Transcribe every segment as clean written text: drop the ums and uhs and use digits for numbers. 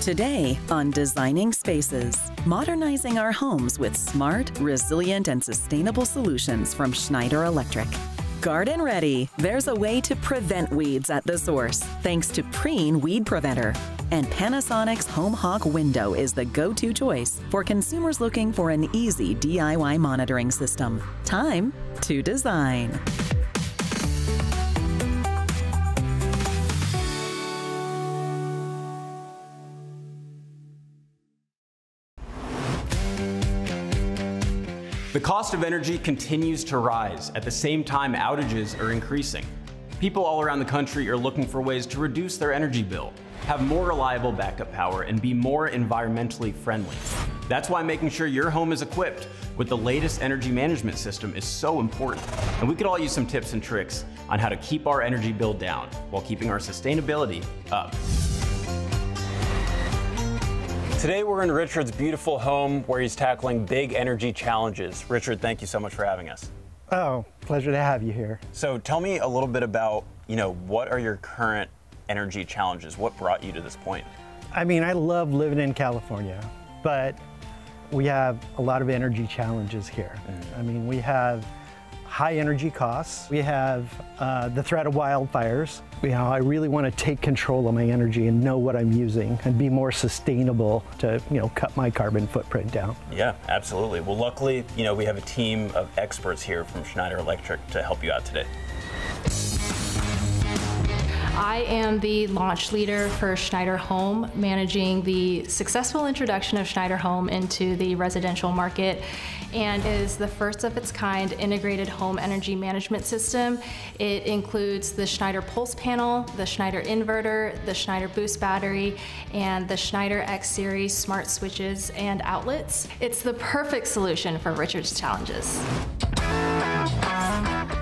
Today on Designing Spaces, modernizing our homes with smart, resilient, and sustainable solutions from Schneider Electric. Garden ready, there's a way to prevent weeds at the source thanks to Preen Weed Preventer. And Panasonic's HomeHawk WINDOW is the go-to choice for consumers looking for an easy DIY monitoring system. Time to design. The cost of energy continues to rise. At the same time, outages are increasing. People all around the country are looking for ways to reduce their energy bill, have more reliable backup power, and be more environmentally friendly. That's why making sure your home is equipped with the latest energy management system is so important. And we could all use some tips and tricks on how to keep our energy bill down while keeping our sustainability up. Today we're in Richard's beautiful home where he's tackling big energy challenges. Richard, thank you so much for having us. Oh, pleasure to have you here. So tell me a little bit about, what are your current energy challenges? What brought you to this point? I mean, I love living in California, but we have a lot of energy challenges here. I mean, we have high energy costs. We have the threat of wildfires. I really want to take control of my energy and know what I'm using and be more sustainable to, cut my carbon footprint down. Yeah, absolutely. Well, luckily, we have a team of experts here from Schneider Electric to help you out today. I am the launch leader for Schneider Home, managing the successful introduction of Schneider Home into the residential market, and is the first of its kind integrated home energy management system. It includes the Schneider Pulse Panel, the Schneider Inverter, the Schneider Boost Battery, and the Schneider X Series smart switches and outlets. It's the perfect solution for Richard's challenges.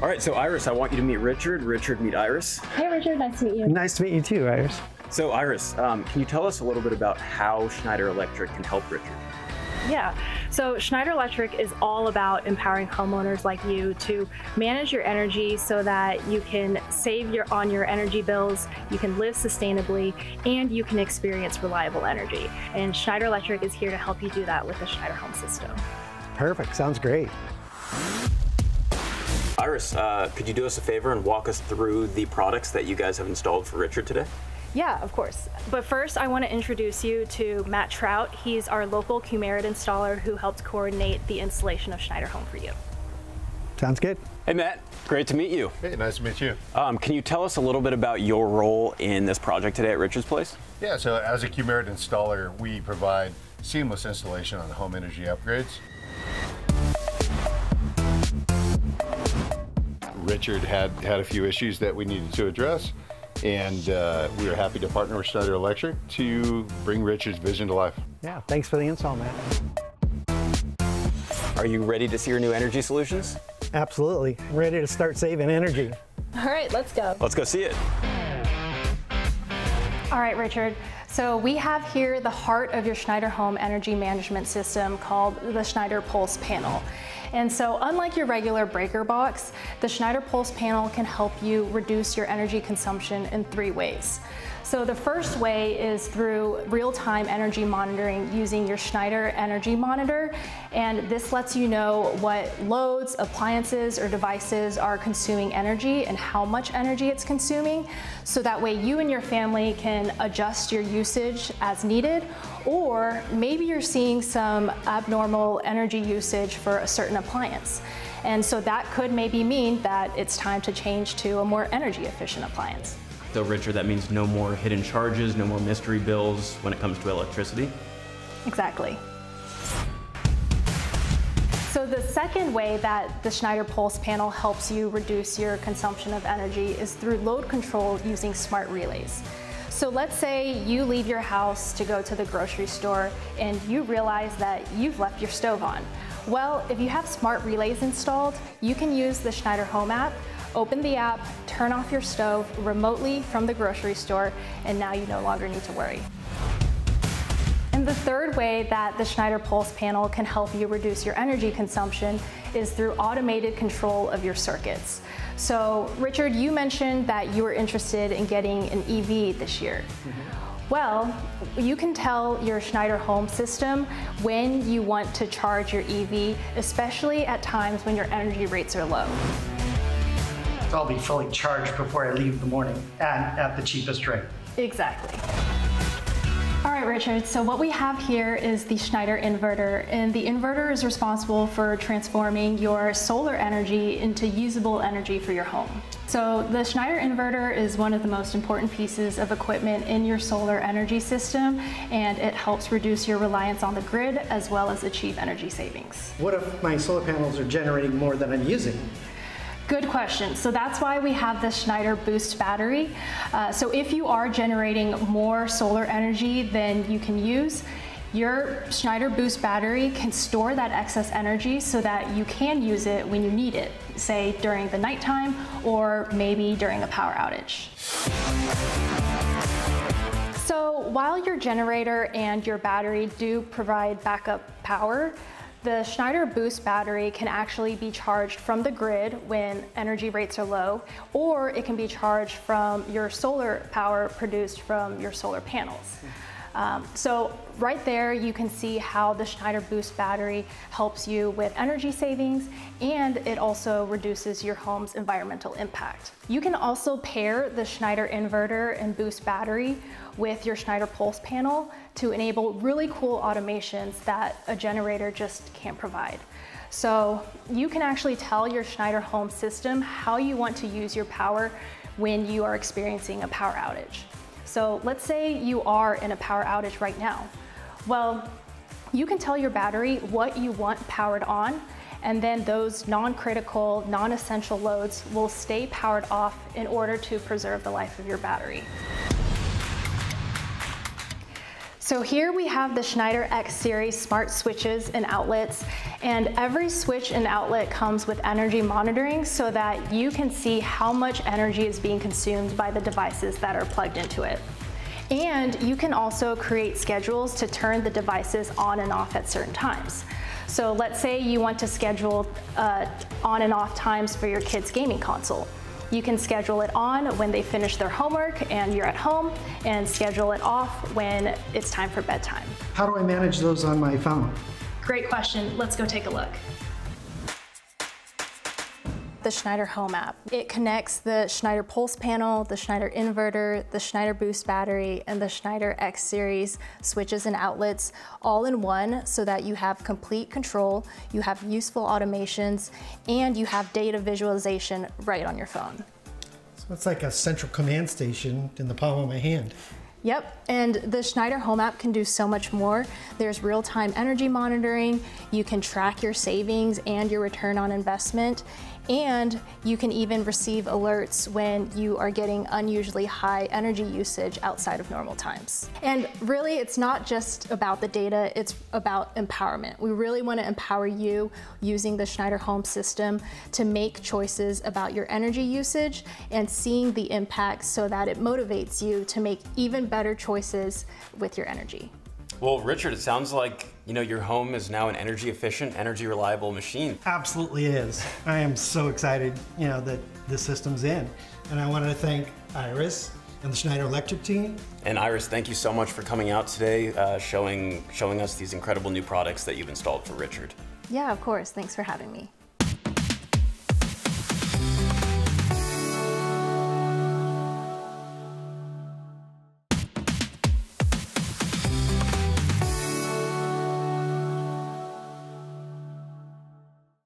All right, so Iris, I want you to meet Richard. Richard, meet Iris. Hey Richard, nice to meet you. Nice to meet you too, Iris. So Iris, can you tell us a little bit about how Schneider Electric can help Richard? Yeah, so Schneider Electric is all about empowering homeowners like you to manage your energy so that you can save on your energy bills, you can live sustainably, and you can experience reliable energy. And Schneider Electric is here to help you do that with the Schneider Home system. Perfect, sounds great. Iris, could you do us a favor and walk us through the products that you guys have installed for Richard today? Yeah, of course. But first, I want to introduce you to Matt Trout. He's our local Qmerit installer who helped coordinate the installation of Schneider Home for you. Sounds good. Hey Matt, great to meet you. Hey, nice to meet you. Can you tell us a little bit about your role in this project today at Richard's place? Yeah, so as a Qmerit installer, we provide seamless installation on home energy upgrades. Richard had a few issues that we needed to address, and we are happy to partner with Schneider Electric to bring Richard's vision to life. Yeah, thanks for the install, Matt. Are you ready to see your new energy solutions? Absolutely. I'm ready to start saving energy. All right, let's go. Let's go see it. All right, Richard. So we have here the heart of your Schneider Home energy management system called the Schneider Pulse Panel. And so unlike your regular breaker box, the Schneider Pulse Panel can help you reduce your energy consumption in 3 ways. So the first way is through real-time energy monitoring using your Schneider Energy Monitor, and this lets you know what loads, appliances, or devices are consuming energy and how much energy it's consuming, so that way you and your family can adjust your usage as needed, or maybe you're seeing some abnormal energy usage for a certain appliance. And so that could maybe mean that it's time to change to a more energy efficient appliance. So Richard, that means no more hidden charges, no more mystery bills when it comes to electricity? Exactly. So the second way that the Schneider Pulse Panel helps you reduce your consumption of energy is through load control using smart relays. So let's say you leave your house to go to the grocery store and you realize that you've left your stove on. Well, if you have smart relays installed, you can use the Schneider Home app, open the app, turn off your stove remotely from the grocery store, and now you no longer need to worry. And the third way that the Schneider Pulse Panel can help you reduce your energy consumption is through automated control of your circuits. So Richard, you mentioned that you were interested in getting an EV this year. Well, you can tell your Schneider Home system when you want to charge your EV, especially at times when your energy rates are low. So I'll be fully charged before I leave in the morning and at the cheapest rate. Exactly. All right, Richard, so what we have here is the Schneider inverter, and the inverter is responsible for transforming your solar energy into usable energy for your home. So the Schneider inverter is one of the most important pieces of equipment in your solar energy system, and it helps reduce your reliance on the grid as well as achieve energy savings. What if my solar panels are generating more than I'm using? Good question. So that's why we have the Schneider Boost battery. So if you are generating more solar energy than you can use, your Schneider Boost battery can store that excess energy so that you can use it when you need it, say during the nighttime or maybe during a power outage. So while your generator and your battery do provide backup power, the Schneider Boost battery can actually be charged from the grid when energy rates are low, or it can be charged from your solar power produced from your solar panels. So right there you can see how the Schneider Boost battery helps you with energy savings, and it also reduces your home's environmental impact. You can also pair the Schneider inverter and Boost battery with your Schneider Pulse panel to enable really cool automations that a generator just can't provide. So you can actually tell your Schneider Home system how you want to use your power when you are experiencing a power outage. So let's say you are in a power outage right now. Well, you can tell your battery what you want powered on, and then those non-critical, non-essential loads will stay powered off in order to preserve the life of your battery. So here we have the Schneider X series smart switches and outlets, and every switch and outlet comes with energy monitoring so that you can see how much energy is being consumed by the devices that are plugged into it. And you can also create schedules to turn the devices on and off at certain times. So let's say you want to schedule on and off times for your kids' gaming console. You can schedule it on when they finish their homework and you're at home, and schedule it off when it's time for bedtime. How do I manage those on my phone? Great question. Let's go take a look. The Schneider Home app. It connects the Schneider Pulse panel, the Schneider inverter, the Schneider Boost battery, and the Schneider X series switches and outlets all in one, so that you have complete control, you have useful automations, and you have data visualization right on your phone. So it's like a central command station in the palm of my hand. Yep, and the Schneider Home app can do so much more. There's real-time energy monitoring, you can track your savings and your return on investment, and you can even receive alerts when you are getting unusually high energy usage outside of normal times. And really, it's not just about the data, it's about empowerment. We really want to empower you using the Schneider Home system to make choices about your energy usage and seeing the impact, so that it motivates you to make even better choices with your energy. Well, Richard, it sounds like, you know, your home is now an energy efficient, energy reliable machine. Absolutely is. I am so excited, you know, that the system's in. And I wanted to thank Iris and the Schneider Electric team. And Iris, thank you so much for coming out today, showing us these incredible new products that you've installed for Richard. Yeah, of course. Thanks for having me.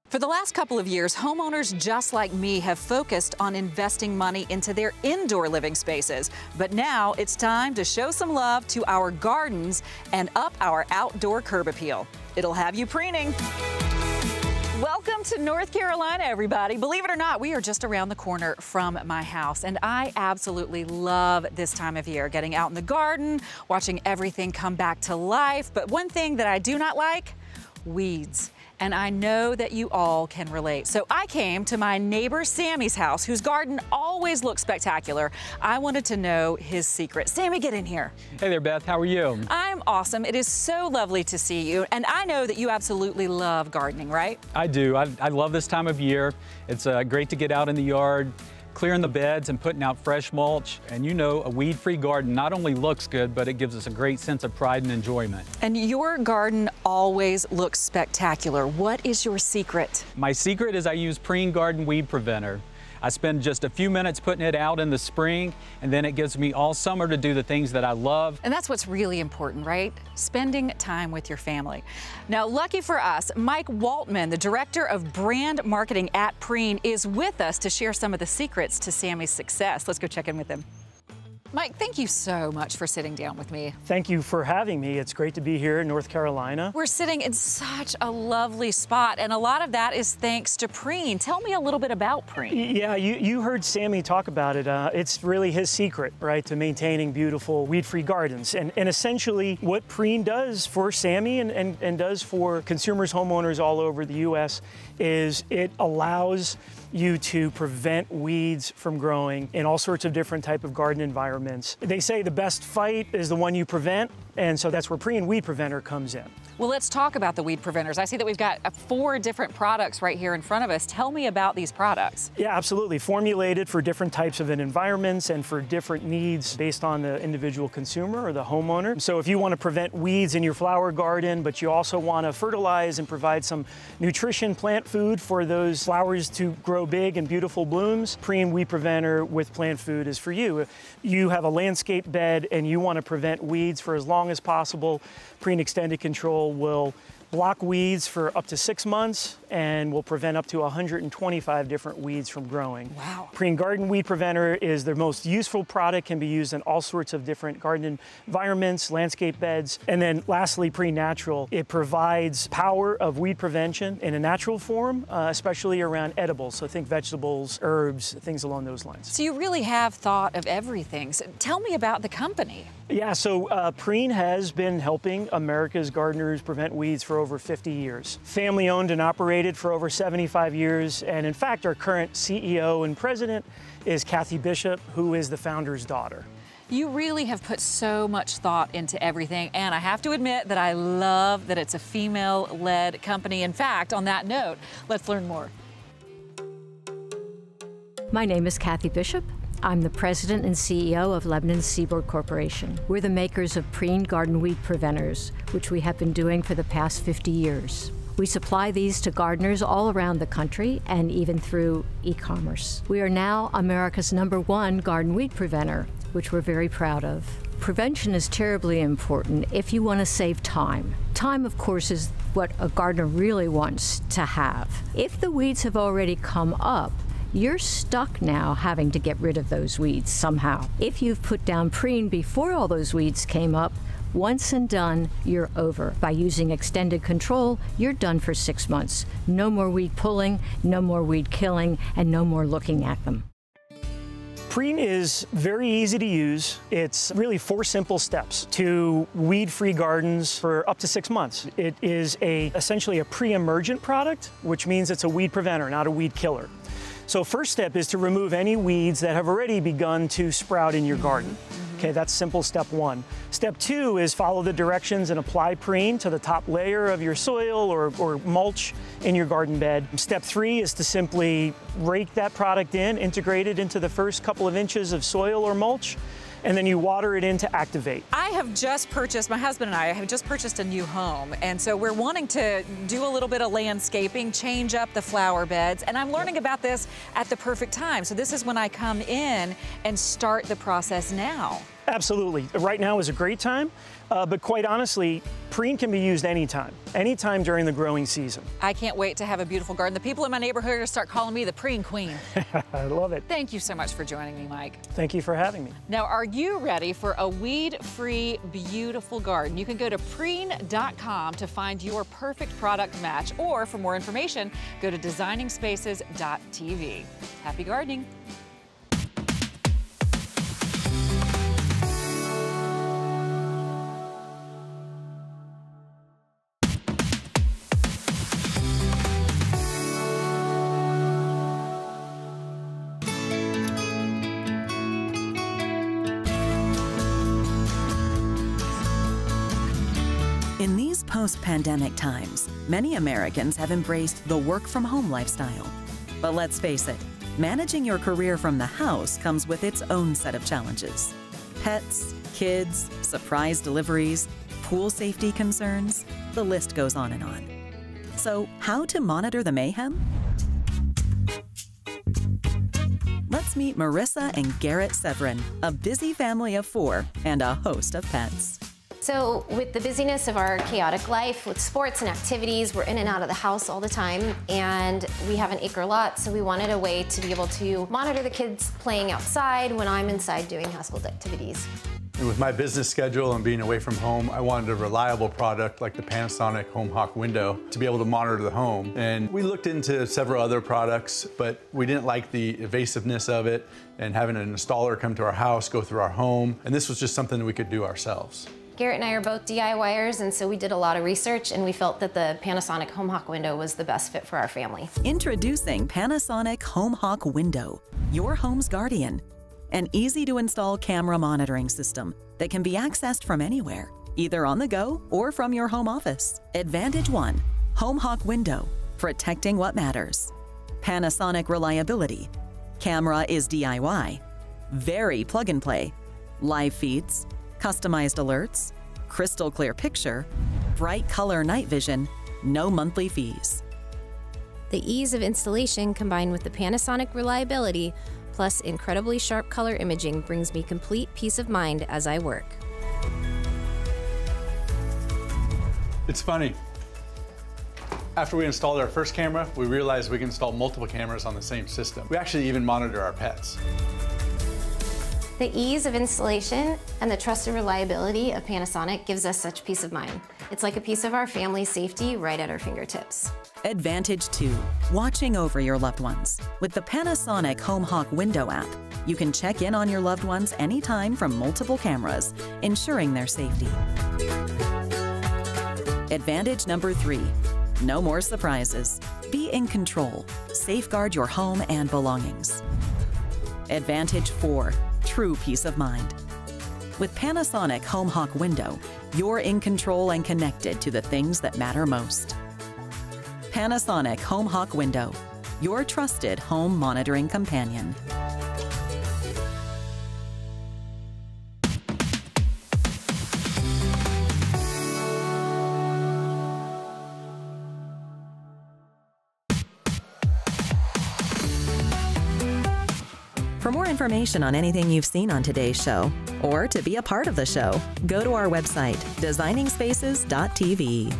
For the last couple of years, homeowners just like me have focused on investing money into their indoor living spaces. But now it's time to show some love to our gardens and up our outdoor curb appeal. It'll have you preening. Welcome to North Carolina, everybody. Believe it or not, we are just around the corner from my house, and I absolutely love this time of year, getting out in the garden, watching everything come back to life. But one thing that I do not like, weeds. And I know that you all can relate. So I came to my neighbor Sammy's house, whose garden always looks spectacular. I wanted to know his secret. Sammy, get in here. Hey there, Beth. How are you? I'm awesome. It is so lovely to see you. And I know that you absolutely love gardening, right? I do. I love this time of year. It's great to get out in the yard, clearing the beds and putting out fresh mulch. And you know, a weed-free garden not only looks good, but it gives us a great sense of pride and enjoyment. And your garden always looks spectacular. What is your secret? My secret is I use Preen Garden Weed Preventer. I spend just a few minutes putting it out in the spring, and then it gives me all summer to do the things that I love. And that's what's really important, right? Spending time with your family. Now, lucky for us, Mike Waltman, the Director of Brand Marketing at Preen, is with us to share some of the secrets to Sammy's success. Let's go check in with him. Mike, thank you so much for sitting down with me. Thank you for having me. It's great to be here in North Carolina. We're sitting in such a lovely spot, and a lot of that is thanks to Preen. Tell me a little bit about Preen. Yeah, you heard Sammy talk about it. It's really his secret, right, to maintaining beautiful weed-free gardens. And essentially what Preen does for Sammy and does for consumers, homeowners all over the U.S. is it allows you to prevent weeds from growing in all sorts of different type of garden environments. They say the best fight is the one you prevent, and so that's where Preen Weed Preventer comes in. Well, let's talk about the weed preventers. I see that we've got 4 different products right here in front of us. Tell me about these products. Yeah, absolutely. Formulated for different types of environments and for different needs based on the individual consumer or the homeowner. So if you want to prevent weeds in your flower garden, but you also want to fertilize and provide some nutrition, plant food for those flowers to grow big and beautiful blooms, Preen Weed Preventer with plant food is for you. If you have a landscape bed and you want to prevent weeds for as long as possible, Preen Extended Control will block weeds for up to 6 months and will prevent up to 125 different weeds from growing. Wow. Preen Garden Weed Preventer is the most useful product, can be used in all sorts of different garden environments, landscape beds. And then lastly, Preen Natural. It provides power of weed prevention in a natural form, especially around edibles. So think vegetables, herbs, things along those lines. So you really have thought of everything. So tell me about the company. Yeah, so Preen has been helping America's gardeners prevent weeds for over 50 years. Family owned and operated for over 75 years. And in fact, our current CEO and president is Kathy Bishop, who is the founder's daughter. You really have put so much thought into everything, and I have to admit that I love that it's a female-led company. In fact, on that note, let's learn more. My name is Kathy Bishop. I'm the president and CEO of Lebanon Seaboard Corporation. We're the makers of Preen Garden Weed Preventers, which we have been doing for the past 50 years. We supply these to gardeners all around the country and even through e-commerce. We are now America's #1 garden weed preventer, which we're very proud of. Prevention is terribly important if you want to save time. Time, of course, is what a gardener really wants to have. If the weeds have already come up, you're stuck now having to get rid of those weeds somehow. If you've put down Preen before all those weeds came up, once and done, you're over. By using extended control, you're done for 6 months. No more weed pulling, no more weed killing, and no more looking at them. Preen is very easy to use. It's really 4 simple steps to weed-free gardens for up to 6 months. It is essentially a pre-emergent product, which means it's a weed preventer, not a weed killer. So first step is to remove any weeds that have already begun to sprout in your garden. Okay, that's simple step 1. Step 2 is follow the directions and apply Preen to the top layer of your soil or mulch in your garden bed. Step 3 is to simply rake that product in, integrate it into the first couple of inches of soil or mulch, and then you water it in to activate. I have just purchased, my husband and I have just purchased a new home, and so we're wanting to do a little bit of landscaping, change up the flower beds, and I'm learning about this at the perfect time. So this is when I come in and start the process now. Absolutely. Right now is a great time, but quite honestly, Preen can be used anytime during the growing season. I can't wait to have a beautiful garden. The people in my neighborhood are going to start calling me the Preen Queen. I love it. Thank you so much for joining me, Mike. Thank you for having me. Now, are you ready for a weed-free, beautiful garden? You can go to preen.com to find your perfect product match, or for more information, go to designingspaces.tv. Happy gardening. In these post-pandemic times, many Americans have embraced the work-from-home lifestyle. But let's face it, Managing your career from the house comes with its own set of challenges. Pets, kids, surprise deliveries, pool safety concerns, the list goes on and on. So, how to monitor the mayhem? Let's meet Marissa and Garrett Severin, a busy family of 4 and a host of pets. So with the busyness of our chaotic life with sports and activities, we're in and out of the house all the time, and we have an acre lot, so we wanted a way to be able to monitor the kids playing outside when I'm inside doing household activities. And with my business schedule and being away from home, I wanted a reliable product like the Panasonic HomeHawk WINDOW to be able to monitor the home. And we looked into several other products, but we didn't like the evasiveness of it and having an installer come to our house, go through our home. And this was just something that we could do ourselves. Garrett and I are both DIYers, and so we did a lot of research, and we felt that the Panasonic HomeHawk WINDOW was the best fit for our family. Introducing Panasonic HomeHawk WINDOW, your home's guardian. An easy-to-install camera monitoring system that can be accessed from anywhere, either on the go or from your home office. Advantage 1, HomeHawk WINDOW, protecting what matters. Panasonic reliability. Camera is DIY. Very plug-and-play. Live feeds, customized alerts, crystal clear picture, bright color night vision, no monthly fees. The ease of installation combined with the Panasonic reliability plus incredibly sharp color imaging brings me complete peace of mind as I work. It's funny. After we installed our first camera, we realized we can install multiple cameras on the same system. We actually even monitor our pets. The ease of installation and the trusted reliability of Panasonic gives us such peace of mind. It's like a piece of our family's safety right at our fingertips. Advantage 2, watching over your loved ones. With the Panasonic HomeHawk WINDOW app, you can check in on your loved ones anytime from multiple cameras, ensuring their safety. Advantage number 3, no more surprises. Be in control. Safeguard your home and belongings. Advantage 4, true peace of mind. With Panasonic HomeHawk WINDOW, you're in control and connected to the things that matter most. Panasonic HomeHawk WINDOW, your trusted home monitoring companion. For more information on anything you've seen on today's show, or to be a part of the show, go to our website, designingspaces.tv.